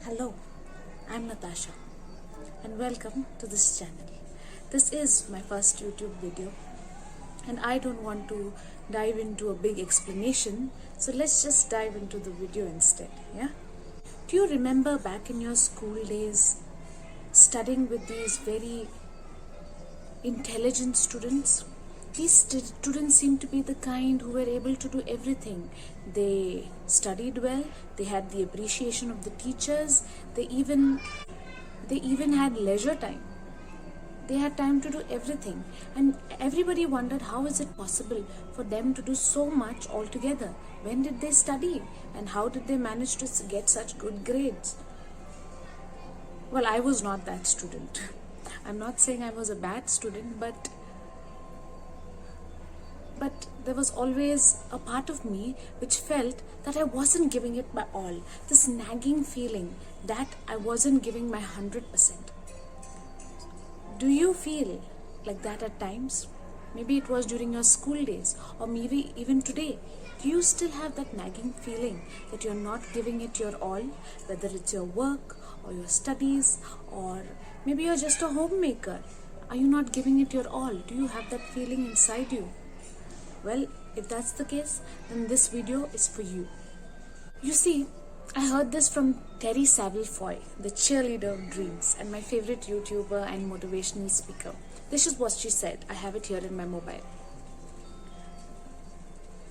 Hello, I'm Natasha and welcome to this channel. This is my first YouTube video and I don't want to dive into a big explanation, so let's just dive into the video instead, yeah? Do you remember back in your school days studying with these very intelligent students? These students seem to be the kind who were able to do everything. They studied well, they had the appreciation of the teachers, they even had leisure time. They had time to do everything, and everybody wondered how is it possible for them to do so much altogether. When did they study and how did they manage to get such good grades? Well, I was not that student. I'm not saying I was a bad student, but there was always a part of me which felt that I wasn't giving it my all. This nagging feeling that I wasn't giving my 100%. Do you feel like that at times? Maybe it was during your school days, or maybe even today. Do you still have that nagging feeling that you're not giving it your all, whether it's your work or your studies, or maybe you're just a homemaker? Are you not giving it your all? Do you have that feeling inside you? Well, if that's the case, then this video is for you. You see, I heard this from Terry Saville Foy, the cheerleader of dreams and my favorite YouTuber and motivational speaker. This is what she said. I have it here in my mobile.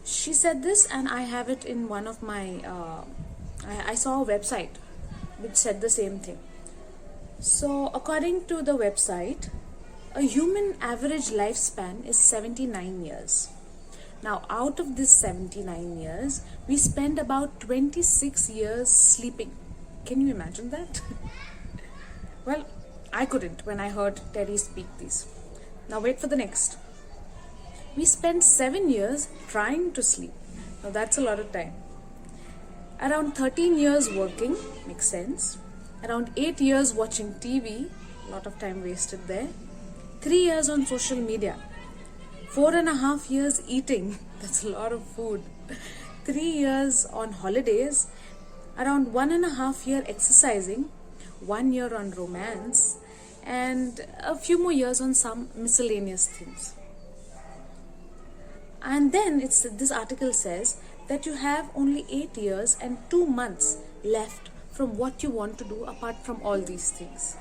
She said this, and I have it in one of my, I saw a website which said the same thing. So according to the website, a human average lifespan is 79 years. Now, out of this 79 years, we spend about 26 years sleeping. Can you imagine that? Well, I couldn't when I heard Terry speak these. Now, wait for the next. We spend 7 years trying to sleep. Now, that's a lot of time. Around 13 years working, makes sense. Around 8 years watching TV, a lot of time wasted there. 3 years on social media. 4.5 years eating, that's a lot of food. 3 years on holidays, around 1.5 years exercising, 1 year on romance, and a few more years on some miscellaneous things. And then this article says that you have only 8 years and 2 months left from what you want to do apart from all these things.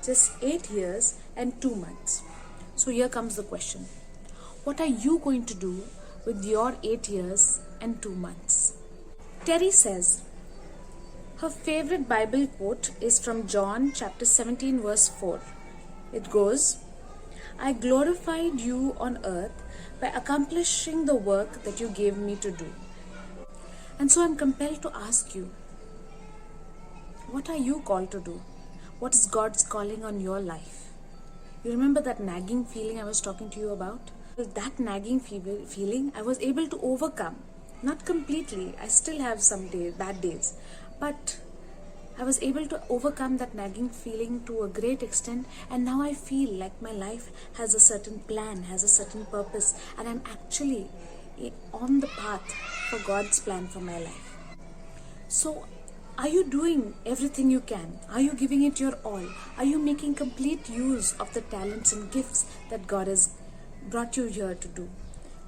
Just 8 years and 2 months. So here comes the question. What are you going to do with your 8 years and 2 months? Terry says her favorite Bible quote is from John chapter 17 verse 4. It goes, I glorified you on earth by accomplishing the work that you gave me to do. And so I'm compelled to ask you, what are you called to do? What is God's calling on your life? You remember that nagging feeling I was talking to you about? That nagging feeling I was able to overcome. Not completely, I still have some bad days, but I was able to overcome that nagging feeling to a great extent, and now I feel like my life has a certain plan, has a certain purpose, and I'm actually on the path for God's plan for my life. So, are you doing everything you can? Are you giving it your all? Are you making complete use of the talents and gifts that God has brought you here to do?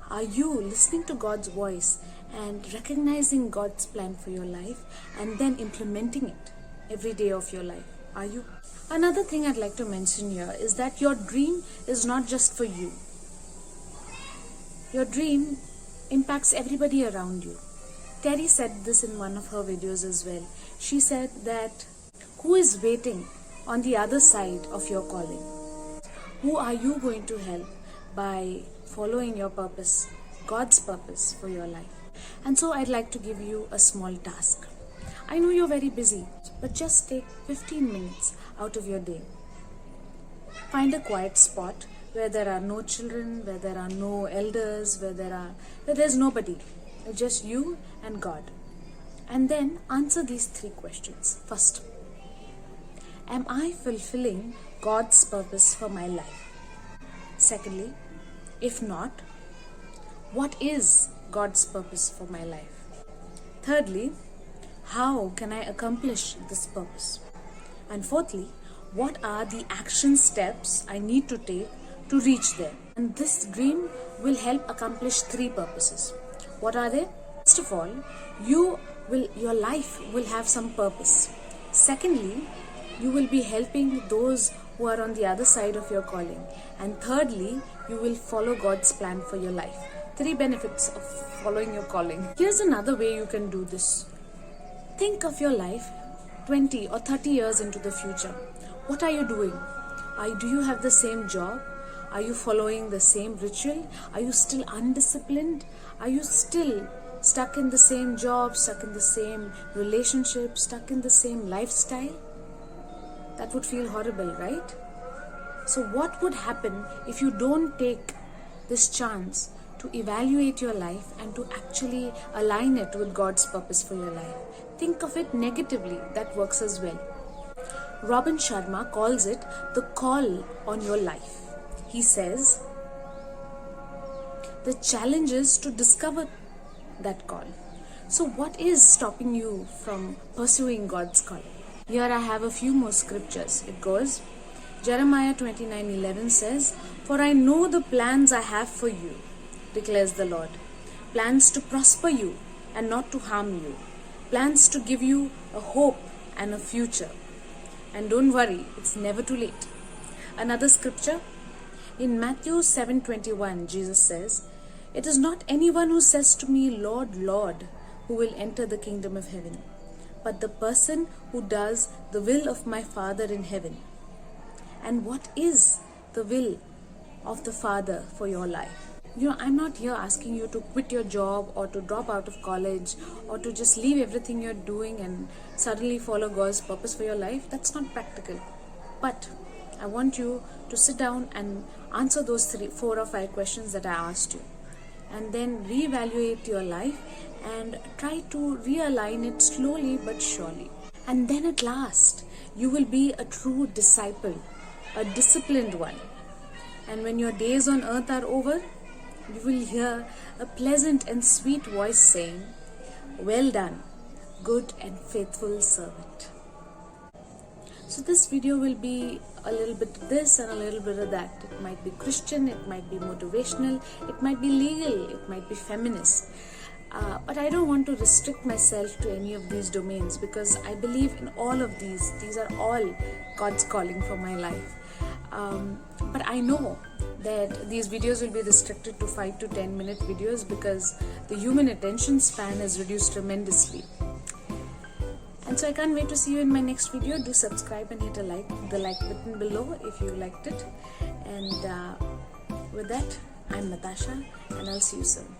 Are you listening to God's voice and recognizing God's plan for your life and then implementing it every day of your life? Are you? Another thing I'd like to mention here is that your dream is not just for you. Your dream impacts everybody around you. Terry said this in one of her videos as well. She said that who is waiting on the other side of your calling? Who are you going to help by following your purpose, God's purpose for your life? And so I'd like to give you a small task. I know you're very busy, but just take 15 minutes out of your day. Find a quiet spot where there are no children, where there are no elders, where there's nobody, just you and God. And then answer these 3 questions. First, am I fulfilling God's purpose for my life? Secondly, if not, what is God's purpose for my life? Thirdly, how can I accomplish this purpose? And fourthly, what are the action steps I need to take to reach there? And this dream will help accomplish 3 purposes. What are they? First of all, your life will have some purpose. Secondly, you will be helping those who are on the other side of your calling. And thirdly, you will follow God's plan for your life. 3 benefits of following your calling. Here's another way you can do this. Think of your life 20 or 30 years into the future. What are you doing? Do you have the same job? Are you following the same ritual? Are you still undisciplined? Are you still stuck in the same job, stuck in the same relationship, stuck in the same lifestyle? That would feel horrible, right? So what would happen if you don't take this chance to evaluate your life and to actually align it with God's purpose for your life? Think of it negatively. That works as well. Robin Sharma calls it the call on your life. He says, the challenge is to discover that call. So what is stopping you from pursuing God's call? Here I have a few more scriptures. It goes, Jeremiah 29:11 says, "For I know the plans I have for you, declares the Lord. Plans to prosper you and not to harm you. Plans to give you a hope and a future. And don't worry, it's never too late." Another scripture, in Matthew 7:21, Jesus says, "It is not anyone who says to me, 'Lord, Lord,' who will enter the kingdom of heaven, but the person who does the will of my Father in heaven." And what is the will of the Father for your life? I'm not here asking you to quit your job or to drop out of college or to just leave everything you're doing and suddenly follow God's purpose for your life. That's not practical. But I want you to sit down and answer those 4 or 5 questions that I asked you, and then reevaluate your life and try to realign it slowly but surely. And then at last, you will be a true disciple, a disciplined one. And when your days on earth are over, you will hear a pleasant and sweet voice saying, "Well done, good and faithful servant." So this video will be a little bit of this and a little bit of that. It might be Christian, it might be motivational, it might be legal, it might be feminist. But I don't want to restrict myself to any of these domains, because I believe in all of these. These are all God's calling for my life. But I know that these videos will be restricted to 5 to 10 minute videos because the human attention span has reduced tremendously. And so I can't wait to see you in my next video. Do subscribe and hit the like button below if you liked it. And with that, I'm Natasha, and I'll see you soon.